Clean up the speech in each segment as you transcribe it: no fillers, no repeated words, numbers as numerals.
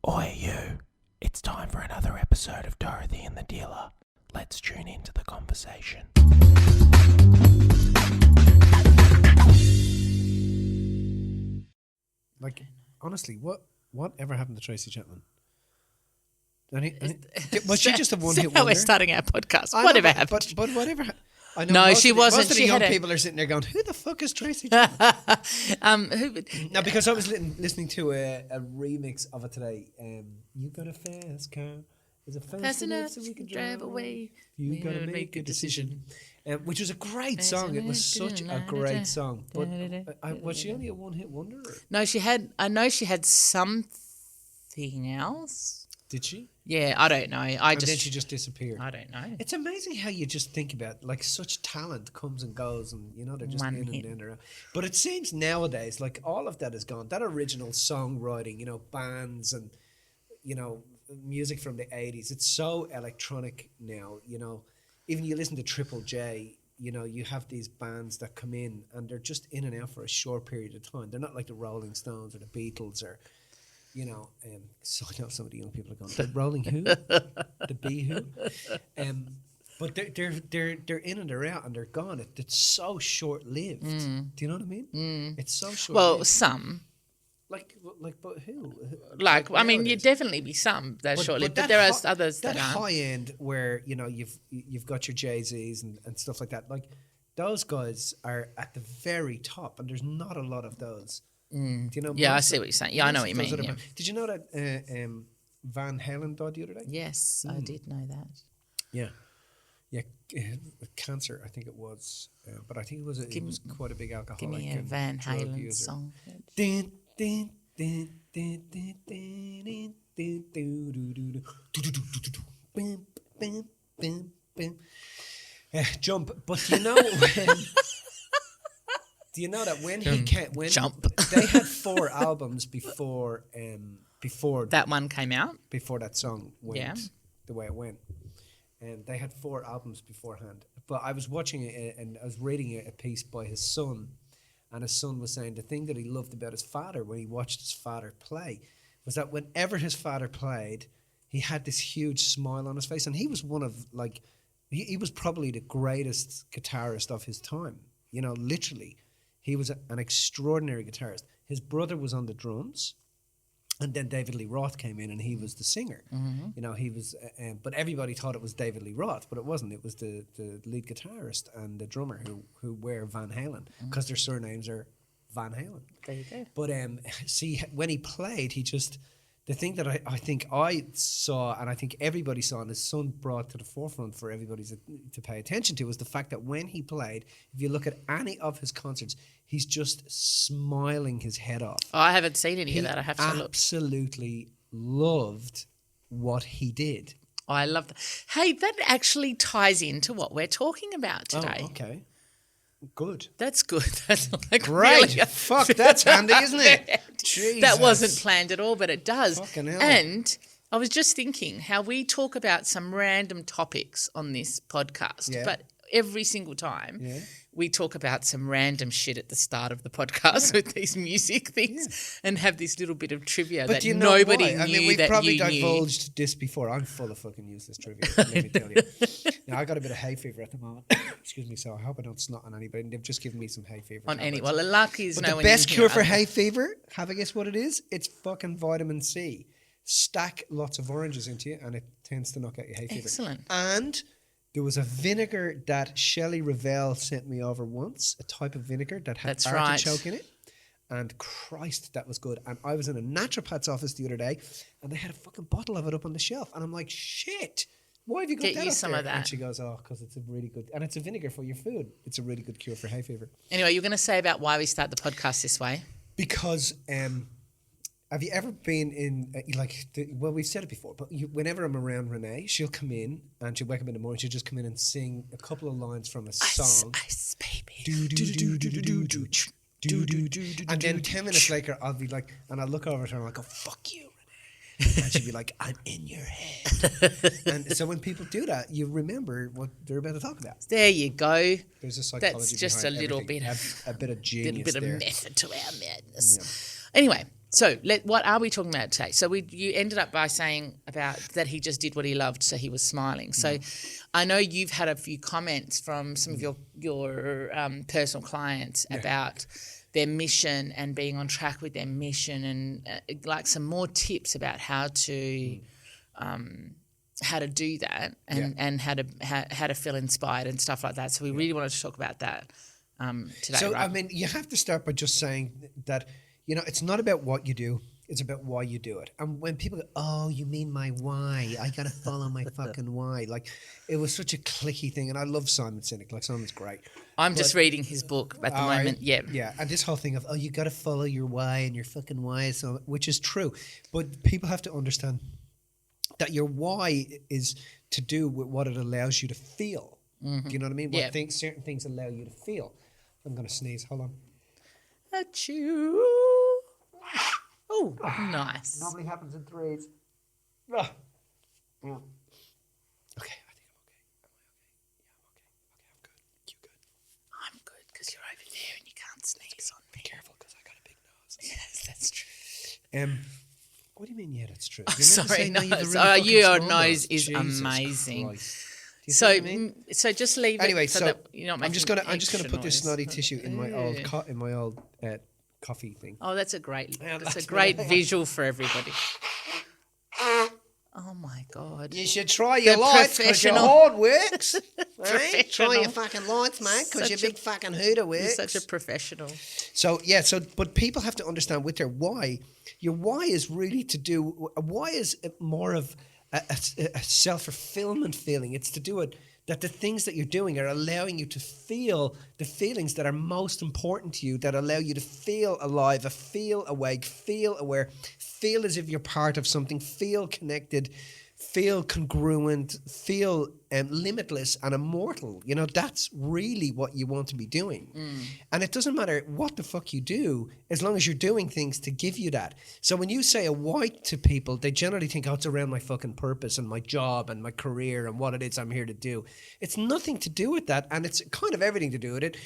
Oi you, it's time for another episode of Dorothy and the Dealer. Let's tune into the conversation. Like, honestly, whatever happened to Tracy Chapman? Was she just a one-hit wonder? How we're starting our podcast. I whatever know, happened. But whatever. I know No, most she of the, wasn't. Most of the She young had a- people are sitting there going, "Who the fuck is Tracy Chapman?" Who? No, because I was listening to a remix of it today. You got a fast car. Is it fast enough so we can drive away? You got to make a decision. Which was a great song. It was such a great song. But was she only a one-hit wonder? Or? No, she had. I know she had something else. Did she? Yeah, I don't know. And then she just disappeared. I don't know. It's amazing how you just think about, like, such talent comes and goes, and they're just One in hit. and around. But it seems nowadays like all of that is gone. That original songwriting, bands and music from the 80s. It's so electronic now. Even you listen to Triple J. You have these bands that come in and they're just in and out for a short period of time. They're not like the Rolling Stones or the Beatles or. So I know some of the young people are going, the Rolling who? The Bee who? But they're in and they're out and they're gone. It's so short lived. Do you know what I mean? It's so short. Well, some. Like, but who? I mean, you'd definitely be some that are short-lived, but there are others that aren't. High end where you've got your Jay-Z's and stuff like that. Like those guys are at the very top, and there's not a lot of those. Do you know? Yeah, I see what you're saying. Yeah, I know what you mean. Yeah. Did you know that Van Halen died the other day? Yes, I did know that. Yeah, cancer. I think it was, but I think it was quite a big alcoholic. Give me a and Van drug Halen user. song. Din, din, din, din, din, din, din, din, do, do, do, do, do, do, do, do, do, bim, bim, bim, bim. Jump, but do you know that when he came, Jump. they had 4 albums before That one came out. before that song went the way it went, and they had 4 albums beforehand. But I was watching it and I was reading a piece by his son, and his son was saying the thing that he loved about his father when he watched his father play was that whenever his father played, he had this huge smile on his face, and he was one of he was probably the greatest guitarist of his time. Literally. He was an extraordinary guitarist. His brother was on the drums, and then David Lee Roth came in, and he was the singer. Mm-hmm. He was, but everybody thought it was David Lee Roth, but it wasn't. It was the lead guitarist and the drummer who were Van Halen, because their surnames are Van Halen. There you go. But see, when he played, the thing that I think I saw, and I think everybody saw, and his son brought to the forefront for everybody to pay attention to, was the fact that when he played, if you look at any of his concerts, he's just smiling his head off. Oh, I haven't seen any of that. I have to look. Absolutely loved what he did. Oh, I love that. Hey, that actually ties into what we're talking about today. Oh, okay. Good. That's good. That's like Great. Really Fuck, that's handy, isn't it? Jesus. That wasn't planned at all, but it does. Fucking hell. And I was just thinking how we talk about some random topics on this podcast, but every single time we talk about some random shit at the start of the podcast with these music things and have this little bit of trivia but that you know nobody why? knew I mean, we've that probably you knew. divulged this before. I'm full of fucking useless trivia, let me tell you. Now, I got a bit of hay fever at the moment. Excuse me, so I hope I don't snot on anybody. They've just given me some hay fever. On any, tablets. well, the luck is But no the one best you cure hear for other- hay fever, have a guess what it is? It's fucking vitamin C. Stack lots of oranges into you, and it tends to knock out your hay fever. Excellent. And there was a vinegar that Shelley Revell sent me over once, a type of vinegar that had That's artichoke right. in it. And Christ, that was good. And I was in a naturopath's office the other day, and they had a fucking bottle of it up on the shelf. And I'm like, shit, why have you got Get that you up some there? of that. And she goes, oh, because it's a really good, and it's a vinegar for your food. It's a really good cure for hay fever. Anyway, you're going to say about why we start the podcast this way? Because have you ever been in, well, we've said it before, but whenever I'm around Renee, she'll come in and she'll wake up in the morning, she'll just come in and sing a couple of lines from a song. Ice, baby. Do, do, do, do, do, do, do, do, do, do. And then 10 minutes later, I'll be like, and I'll look over at her and I'll go, fuck you, Renee. And she'll be like, I'm in your head. And so when people do that, you remember what they're about to talk about. There you go. There's a psychology That's just a behind little everything. bit of a bit of genius little bit there. of method to our madness. Anyway, So what are we talking about today? So you ended up by saying about that he just did what he loved, so he was smiling. So I know you've had a few comments from some of your personal clients about their mission and being on track with their mission, and like some more tips about how to do that and how to feel inspired and stuff like that. So we really wanted to talk about that today. So right? I mean, you have to start by just saying that, you know, it's not about what you do, it's about why you do it. And when people go, oh, you mean my why? I got to follow my fucking why. Like, it was such a clicky thing. And I love Simon Sinek. Like, Simon's great. I'm just reading his book at the moment. Yeah. Yeah. And this whole thing of, oh, you got to follow your why and your fucking why, so, which is true. But people have to understand that your why is to do with what it allows you to feel. Do you know what I mean? Yeah. What certain things allow you to feel. I'm going to sneeze. Hold on. Achoo. Oh, nice. Normally happens in threes. Okay, I think I'm okay. Am I okay? I'm good. You good? I'm good because you're over there and you can't sneeze on me. Be careful because I got a big nose. Yes, that's true. What do you mean? Yeah, that's true. Oh, You're meant to sorry, say, no, no. you've a really fucking Your small nose is Jesus amazing. Christ. Do you see what I mean? So just leave it. Anyway, so that you're not I'm just making gonna extra put this noise. snotty tissue in my old coffee thing. Oh, that's a great. Yeah, That's a that's great what I- visual for everybody. Oh my God. You should try your The lights because your professional- hard works. Right? Try Professional. your fucking lights, mate, because your Such a- big fucking hooter works. You're such a professional. So but people have to understand with their why. Your why is really to do. Why is more of a self-fulfillment feeling. It's to do it that the things that you're doing are allowing you to feel the feelings that are most important to you, that allow you to feel alive, feel awake, feel aware, feel as if you're part of something, feel connected, feel congruent, feel limitless and immortal. You know, that's really what you want to be doing. And it doesn't matter what the fuck you do, as long as you're doing things to give you that. So when you say a why to people, they generally think, oh, it's around my fucking purpose and my job and my career and what it is I'm here to do. It's nothing to do with that, and it's kind of everything to do with it.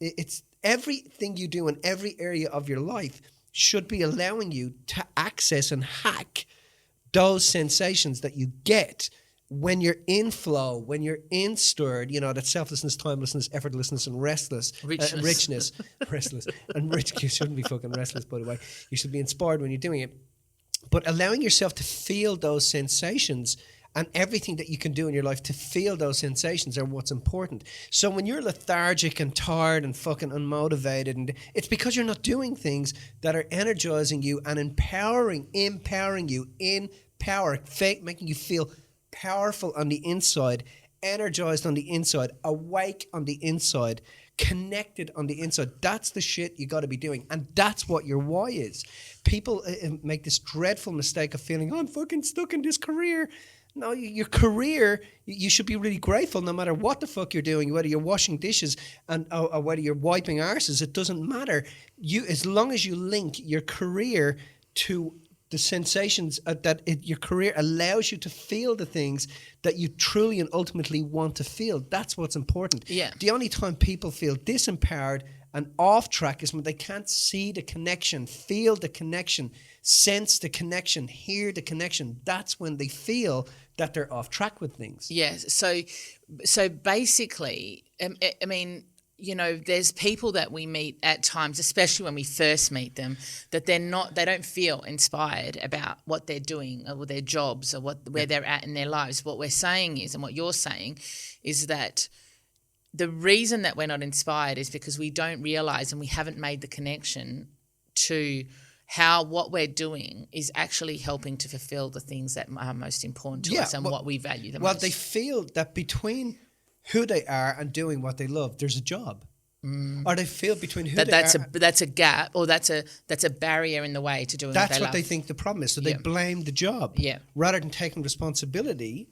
It's everything you do in every area of your life should be allowing you to access and hack those sensations that you get when you're in flow, when you're in stirred, you know, that selflessness, timelessness, effortlessness, and richness, restless, and rich. You shouldn't be fucking restless, by the way. You should be inspired when you're doing it. But allowing yourself to feel those sensations and everything that you can do in your life to feel those sensations are what's important. So when you're lethargic and tired and fucking unmotivated, and it's because you're not doing things that are energizing you and empowering you in power, making you feel powerful on the inside, energized on the inside, awake on the inside, connected on the inside. That's the shit you got to be doing, and that's what your why is. People make this dreadful mistake of feeling, oh, I'm fucking stuck in this career. No, your career, you should be really grateful no matter what the fuck you're doing, whether you're washing dishes or whether you're wiping arses. It doesn't matter. As long as you link your career to the sensations your career allows you to feel the things that you truly and ultimately want to feel. That's what's important. Yeah. The only time people feel disempowered and off track is when they can't see the connection, feel the connection, sense the connection, hear the connection. That's when they feel that they're off track with things. Yes. So basically, I mean, you know, there's people that we meet at times, especially when we first meet them, that they don't feel inspired about what they're doing or their jobs or where they're at in their lives. What we're saying is, and what you're saying is that the reason that we're not inspired is because we don't realize and we haven't made the connection to how what we're doing is actually helping to fulfill the things that are most important to us and what we value the most. Well, they feel that between who they are and doing what they love, there's a job. Or they feel between who they are. That's a gap, or that's a barrier in the way to doing what they love. That's what they think the problem is. So they blame the job rather than taking responsibility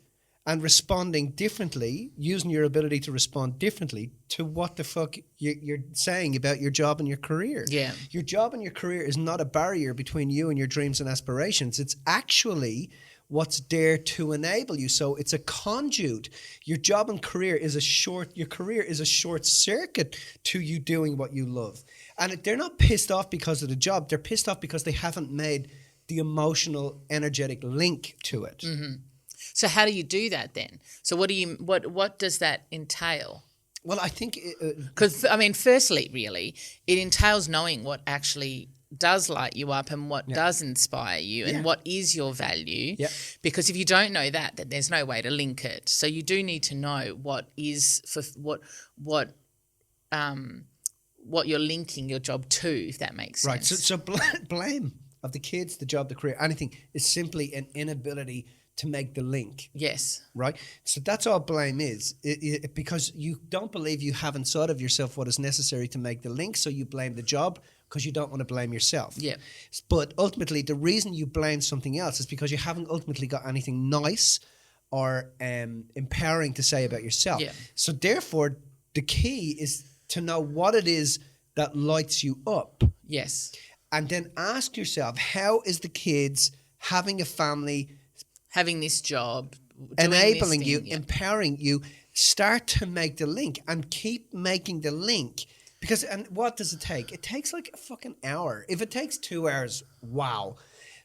and responding differently, using your ability to respond differently to what the fuck you're saying about your job and your career. Yeah. Your job and your career is not a barrier between you and your dreams and aspirations. It's actually what's there to enable you. So it's a conduit. Your job and career is your career is a short circuit to you doing what you love. And they're not pissed off because of the job. They're pissed off because they haven't made the emotional, energetic link to it. Mm-hmm. So how do you do that then? So what does that entail? Well, I think... Because, firstly, really, it entails knowing what actually does light you up and what does inspire you and what is your value. Yeah. Because if you don't know that, then there's no way to link it. So you do need to know what you're linking your job to, if that makes sense. Right. So blame of the kids, the job, the career, anything is simply an inability to make the link. Yes. Right? So that's all blame is. Because you don't believe you haven't thought of yourself what is necessary to make the link, so you blame the job because you don't want to blame yourself. Yeah. But ultimately, the reason you blame something else is because you haven't ultimately got anything nice or empowering to say about yourself. Yeah. So therefore, the key is to know what it is that lights you up. Yes. And then ask yourself, how is the kids having a family, having this job, enabling you, yeah. empowering you, start to make the link and keep making the link. Because, and what does it take? It takes like a fucking hour. If it takes 2 hours, wow.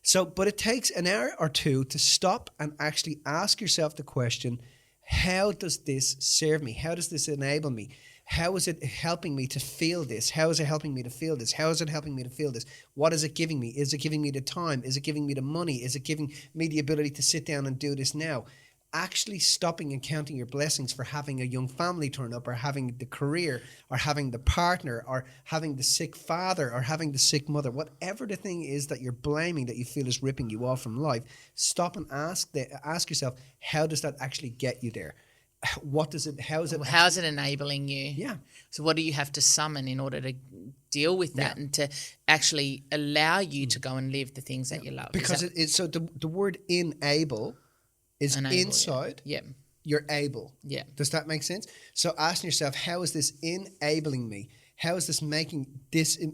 So, but it takes an hour or two to stop and actually ask yourself the question, how does this serve me? How does this enable me? How is it helping me to feel this? How is it helping me to feel this? How is it helping me to feel this? What is it giving me? Is it giving me the time? Is it giving me the money? Is it giving me the ability to sit down and do this now? Actually stopping and counting your blessings for having a young family turn up, or having the career, or having the partner, or having the sick father, or having the sick mother, whatever the thing is that you're blaming that you feel is ripping you off from life, stop and ask yourself, how does that actually get you there? What does it, how is it enabling you? Yeah. So what do you have to summon in order to deal with that and to actually allow you to go and live the things that you love? Because so the word enable is inside. Yeah. You're able. Yeah. Does that make sense? So asking yourself, how is this enabling me? How is this making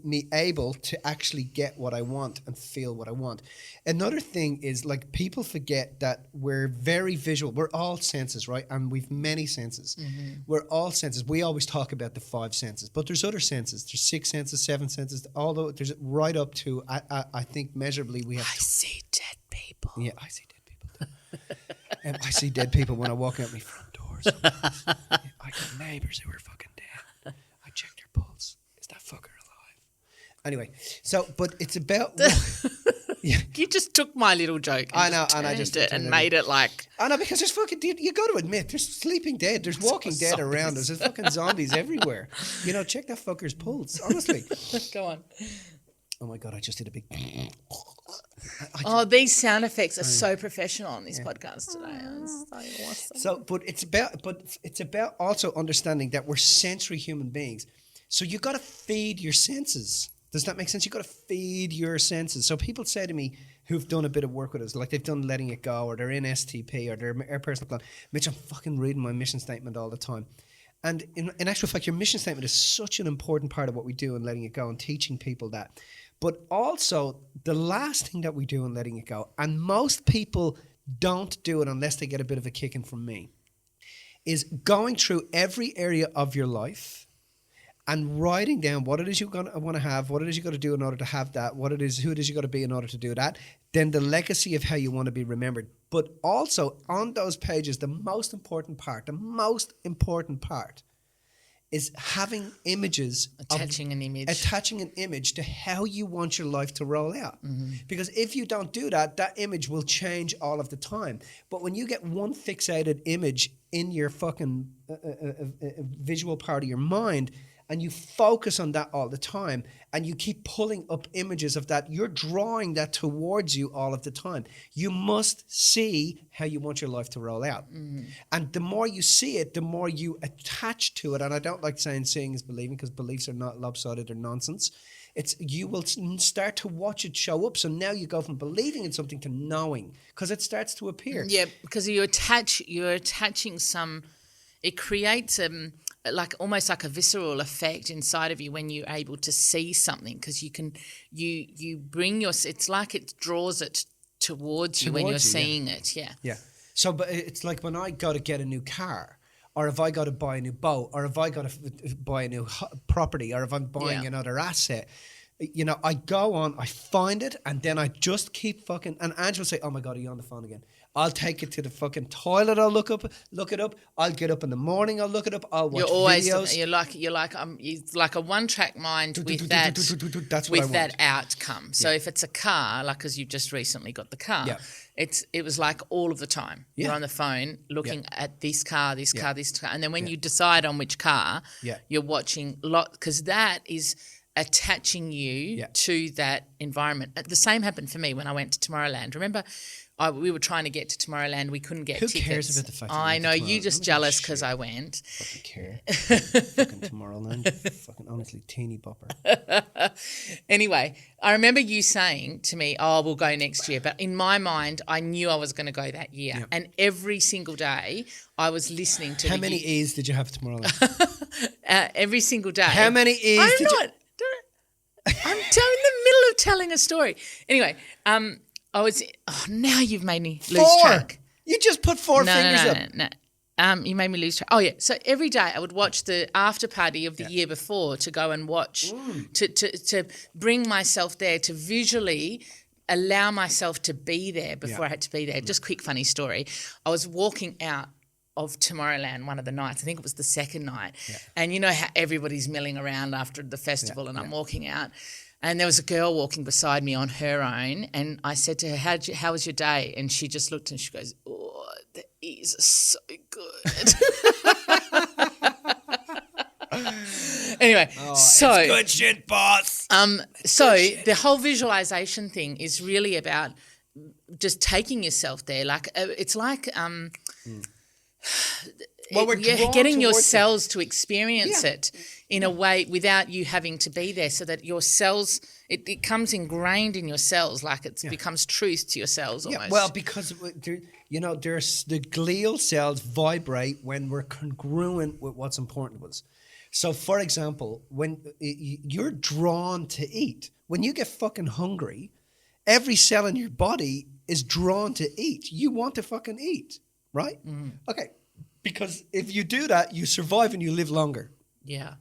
me able to actually get what I want and feel what I want? Another thing is, like, people forget that we're very visual. We're all senses, right? And we've many senses. Mm-hmm. We're all senses. We always talk about the 5 senses, but there's other senses. There's 6 senses, 7 senses. Although there's right up to, I think measurably we have. I see dead people. Yeah, I see dead people too. I see dead people when I walk out my front doors. I got neighbours who are fucking dead. I checked their pulse. Is that fucker alive? Anyway, so, but it's about... yeah. You just took my little joke I know, and I just... it and made it like... I know, because there's fucking... You got to admit, there's sleeping dead. There's walking dead around us. There's fucking zombies everywhere. You know, check that fucker's pulse, honestly. Go on. Oh my God, I just did a big... These sound effects are so professional on this podcast today. It's so awesome. So, but it's about also understanding that we're sensory human beings. So you got to feed your senses. Does that make sense? You got to feed your senses. So people say to me who've done a bit of work with us, like they've done letting it go, or they're in STP, or they're personal plan. Mitch, I'm fucking reading my mission statement all the time. And in actual fact, your mission statement is such an important part of what we do in letting it go and teaching people that. But also, the last thing that we do in letting it go, and most people don't do it unless they get a bit of a kicking from me, is going through every area of your life and writing down what it is you're going to want to have, what it is you got to do in order to have that, who it is you got to be in order to do that, then the legacy of how you want to be remembered. But also, on those pages, the most important part is having images. Attaching an image to how you want your life to roll out. Mm-hmm. Because if you don't do that, that image will change all of the time. But when you get one fixated image in your fucking visual part of your mind, and you focus on that all the time, and you keep pulling up images of that, you're drawing that towards you all of the time. You must see how you want your life to roll out. Mm-hmm. And the more you see it, the more you attach to it. And I don't like saying seeing is believing, because beliefs are not lopsided or nonsense. You will start to watch it show up. So now you go from believing in something to knowing, because it starts to appear. Yeah, because you're attaching some, it creates like almost like a visceral effect inside of you when you're able to see something, because you bring it's like it draws it towards you when you're seeing it. Yeah. So, but it's like when I go to get a new car, or have I got to buy a new boat, or have I got to buy a new property, or if I'm buying another asset. You know, I go on, I find it, and then I just keep fucking. And Angela will say, "Oh my God, are you on the phone again?" I'll take it to the fucking toilet. I'll look it up. I'll get up in the morning. I'll look it up. I'll watch videos. You're like a one-track mind with that. That's what I want. That outcome. So if it's a car, like because you've just recently got the car, it was like all of the time. You're on the phone looking at this car, and then when you decide on which car, you're watching because that is attaching you to that environment. The same happened for me when I went to Tomorrowland. Remember, we were trying to get to Tomorrowland. We couldn't get tickets. Who cares about the fact that I know, you just jealous because I went. Fucking care. Fucking Tomorrowland. Fucking honestly, teeny bopper. Anyway, I remember you saying to me, "Oh, we'll go next year." But in my mind, I knew I was going to go that year. Yeah. And every single day, I was listening to How many E's did you have at Tomorrowland? Every single day. How many E's did you... I'm in the middle of telling a story. Anyway, I was. Oh, now you've made me lose track. You just put four fingers up. No. You made me lose track. Oh yeah. So every day I would watch the after party of the year before to go and watch to bring myself there, to visually allow myself to be there before I had to be there. Just quick funny story. I was walking out of Tomorrowland one of the nights. I think it was the second night. Yeah. And you know how everybody's milling around after the festival and I'm walking out. And there was a girl walking beside me on her own. And I said to her, how was your day? And she just looked and she goes, "Oh, the E's are so good." Anyway, it's good shit, boss. So the whole visualization thing is really about just taking yourself there. Like it's like getting your cells to experience it in a way without you having to be there, so that your cells, it comes ingrained in your cells, like it becomes truth to your cells almost. Yeah, well, because, there's the glial cells vibrate when we're congruent with what's important to us. So, for example, when you're drawn to eat, when you get fucking hungry, every cell in your body is drawn to eat. You want to fucking eat, right? Mm. Okay. Because if you do that, you survive and you live longer. Yeah.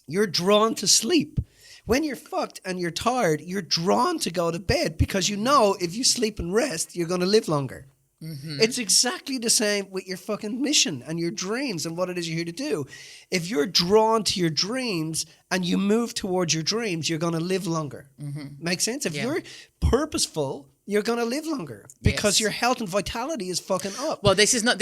You're drawn to sleep. When you're fucked and you're tired, you're drawn to go to bed because you know if you sleep and rest, you're going to live longer. Mm-hmm. It's exactly the same with your fucking mission and your dreams and what it is you're here to do. If you're drawn to your dreams and you move towards your dreams, you're going to live longer. Mm-hmm. Make sense? If you're purposeful, you're going to live longer because your health and vitality is fucking up. Well, this is not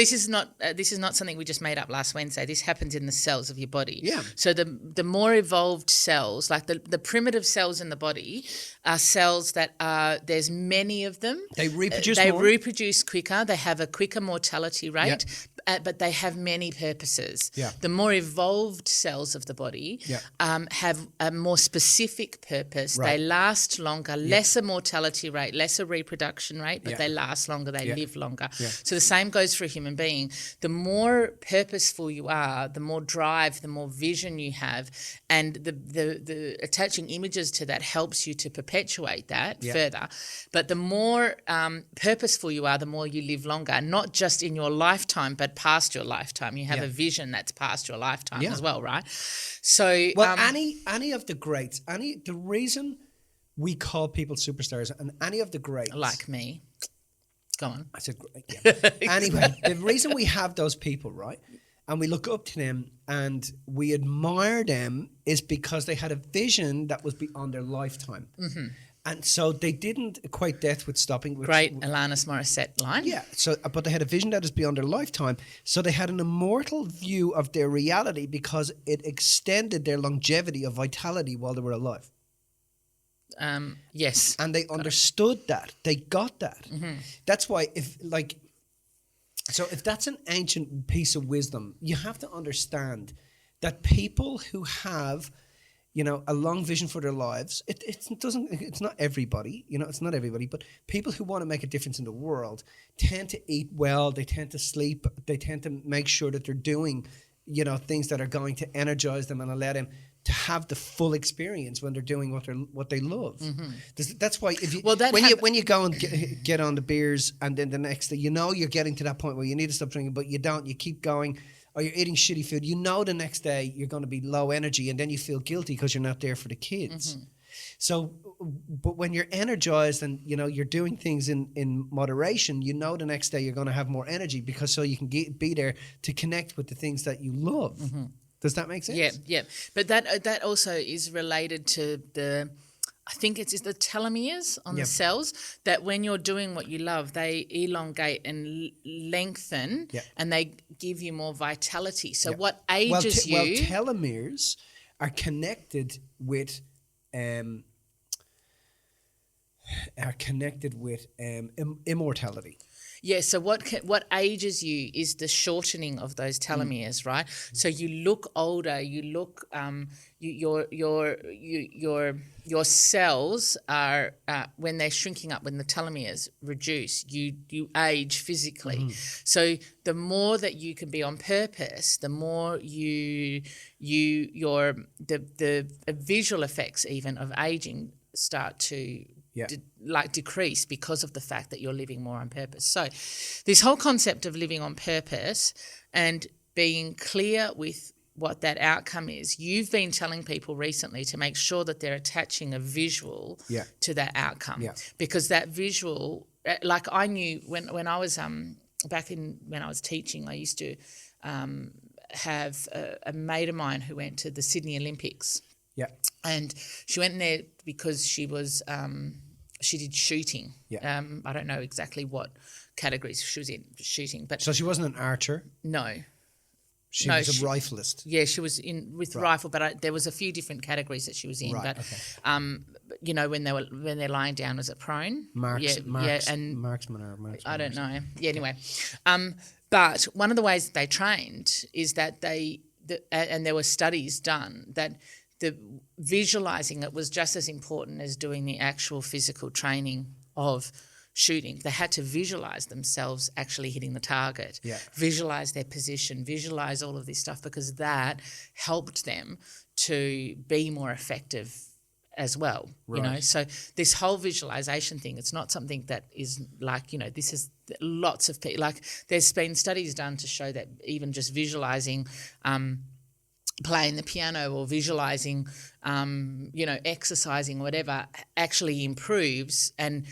something we just made up last Wednesday. This happens in the cells of your body. Yeah. So the more evolved cells, like the primitive cells in the body, are cells that there's many of them. They reproduce They more. reproduce quicker. They have a quicker mortality rate. But they have many purposes. Yeah. The more evolved cells of the body have a more specific purpose. Right. They last longer, lesser mortality rate, lesser reproduction rate, but they last longer, they live longer. Yeah. So the same goes for a human being. The more purposeful you are, the more drive, the more vision you have, and the attaching images to that helps you to perpetuate that further. But the more purposeful you are, the more you live longer, not just in your lifetime, but past your lifetime. You have a vision that's past your lifetime as well, right? So any of the greats, the reason we call people superstars, and any of the greats like me, go on. I said, anyway, the reason we have those people, right, and we look up to them and we admire them is because they had a vision that was beyond their lifetime. Mm-hmm. And so they didn't equate death with stopping. Great Alanis Morissette line. Yeah. So, but they had a vision that is beyond their lifetime. So they had an immortal view of their reality because it extended their longevity of vitality while they were alive. Yes. And they understood that. They got that. Mm-hmm. That's why if that's an ancient piece of wisdom, you have to understand that people who have a long vision for their lives. It's not everybody, it's not everybody, but people who want to make a difference in the world tend to eat well, they tend to sleep, they tend to make sure that they're doing, things that are going to energize them and allow them to have the full experience when they're doing what they love. Mm-hmm. That's why when you go and get on the beers and then the next day, you're getting to that point where you need to stop drinking, but you don't, you keep going. or you're eating shitty food, you know the next day you're going to be low energy, and then you feel guilty because you're not there for the kids. So, but when you're energized and, you know, you're doing things in moderation, you know the next day you're going to have more energy because so you can be there to connect with the things that you love. Does that make sense? Yeah. But that also is related to I think it's the telomeres on the cells, that when you're doing what you love, they elongate and lengthen and they give you more vitality. So what ages you... Well, telomeres are connected with... immortality. Yeah, so what ages you is the shortening of those telomeres, right? So you look older. You look your cells are when they're shrinking up, when the telomeres reduce, you age physically. So the more that you can be on purpose, the more the visual effects even of aging start to decrease because of the fact that you're living more on purpose. So this whole concept of living on purpose and being clear with what that outcome is, you've been telling people recently to make sure that they're attaching a visual to that outcome, because that visual, like I knew when I was back when I was teaching, I used to have a mate of mine who went to the Sydney Olympics. Yeah. And she went there because she was she did shooting. Yeah. I don't know exactly what categories she was in shooting, but so she wasn't an archer. No. She was a rifleist. Yeah, she was with rifle, but there was a few different categories that she was in. Right. But okay. You know, when they're lying down, was it prone? Marksman or marksman. I don't know. Yeah. Anyway, but one of the ways that they trained is that and there were studies done that the visualizing it was just as important as doing the actual physical training of shooting. They had to visualize themselves actually hitting the target, visualize their position, visualize all of this stuff, because that helped them to be more effective as well. Right. You know, so this whole visualization thing, it's not something that is like, you know, this is lots of people, like there's been studies done to show that even just visualizing playing the piano or visualizing, you know, exercising, whatever, actually improves and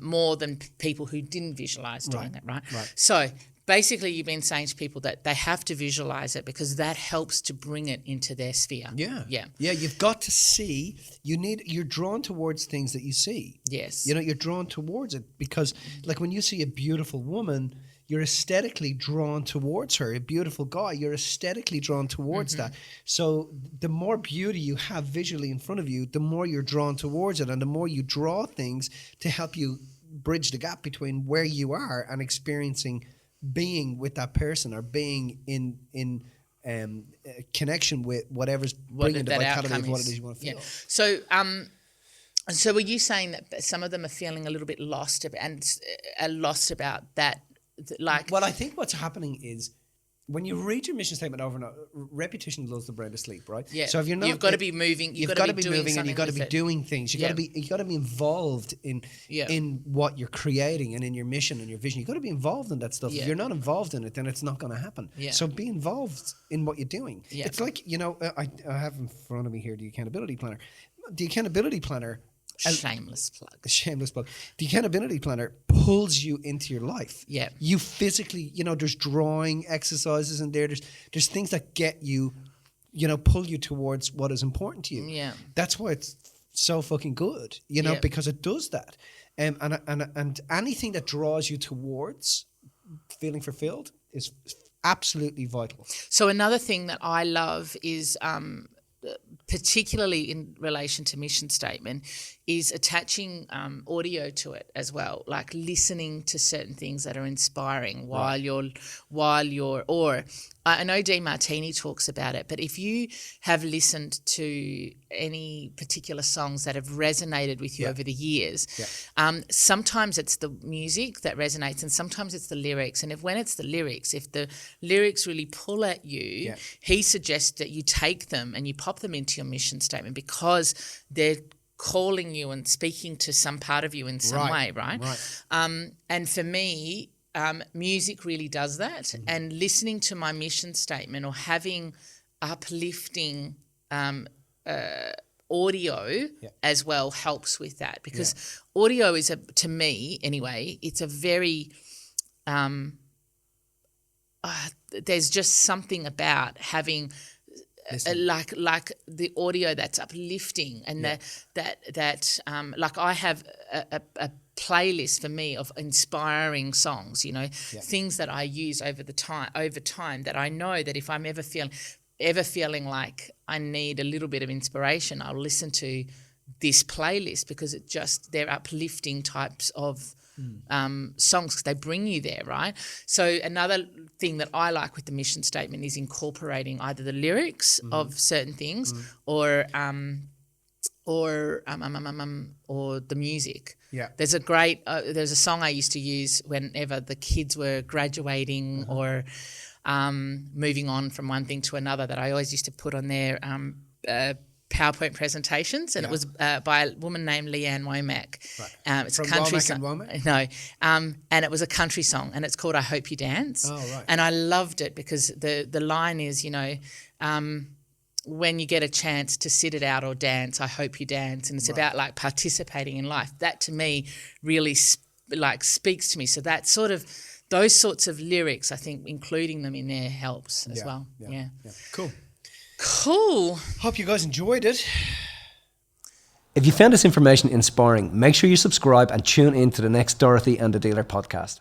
more than people who didn't visualize doing it, right? So basically you've been saying to people that they have to visualize it because that helps to bring it into their sphere. Yeah, you've got to see, you're drawn towards things that you see. Yes. You know, you're drawn towards it because like when you see a beautiful woman, you're aesthetically drawn towards her. A beautiful guy, you're aesthetically drawn towards that. So the more beauty you have visually in front of you, the more you're drawn towards it, and the more you draw things to help you bridge the gap between where you are and experiencing being with that person or being in connection with whatever's bringing the vitality of what it is you want to feel. Yeah. So were you saying that some of them are feeling a little bit lost and are lost about that? Like, well, I think what's happening is when you read your mission statement over and over, repetition lulls the brain to sleep, right? Yeah. So if you're not, you've got to be moving. You've got to be moving, and you've got to be doing things. You got to be involved in what you're creating and in your mission and your vision. You got to be involved in that stuff. Yeah. If you're not involved in it, then it's not going to happen. Yeah. So be involved in what you're doing. Yeah. It's like, you know, I have in front of me here the accountability planner. The accountability planner. Shameless plug. The accountability planner pulls you into your life. Yeah. You physically, you know, there's drawing exercises in there. There's things that get you, you know, pull you towards what is important to you. Yeah. That's why it's so fucking good, you know, because it does that. And anything that draws you towards feeling fulfilled is absolutely vital. So another thing that I love is particularly in relation to mission statement, is attaching audio to it as well, like listening to certain things that are inspiring while you're, or I know Dean Martini talks about it, but if you have listened to any particular songs that have resonated with you over the years, sometimes it's the music that resonates and sometimes it's the lyrics. And when it's the lyrics, if the lyrics really pull at you, he suggests that you take them and you pop them into your mission statement because they're calling you and speaking to some part of you in some way, right? And for me, music really does that, and listening to my mission statement or having uplifting audio as well helps with that, because audio is to me anyway, it's a very there's just something about having like the audio that's uplifting, and that like I have a playlist for me of inspiring songs, things that I use over time that I know that if I'm ever feeling like I need a little bit of inspiration, I'll listen to this playlist, because they're uplifting types of songs, because they bring you there, right? So another thing that I like with the mission statement is incorporating either the lyrics of certain things or the music. Yeah. There's a song I used to use whenever the kids were graduating or moving on from one thing to another, that I always used to put on their PowerPoint presentations, and it was by a woman named Leanne Womack. Right. It's From a country Womack song. and Womack? No, and it was a country song, and it's called "I Hope You Dance." Oh, right. And I loved it because the line is, when you get a chance to sit it out or dance, I hope you dance, and it's about like participating in life. That to me really speaks to me. So that those sorts of lyrics, I think, including them in there helps as well. Yeah. Cool. Hope you guys enjoyed it. If you found this information inspiring, make sure you subscribe and tune in to the next Dorothy and the Dealer podcast.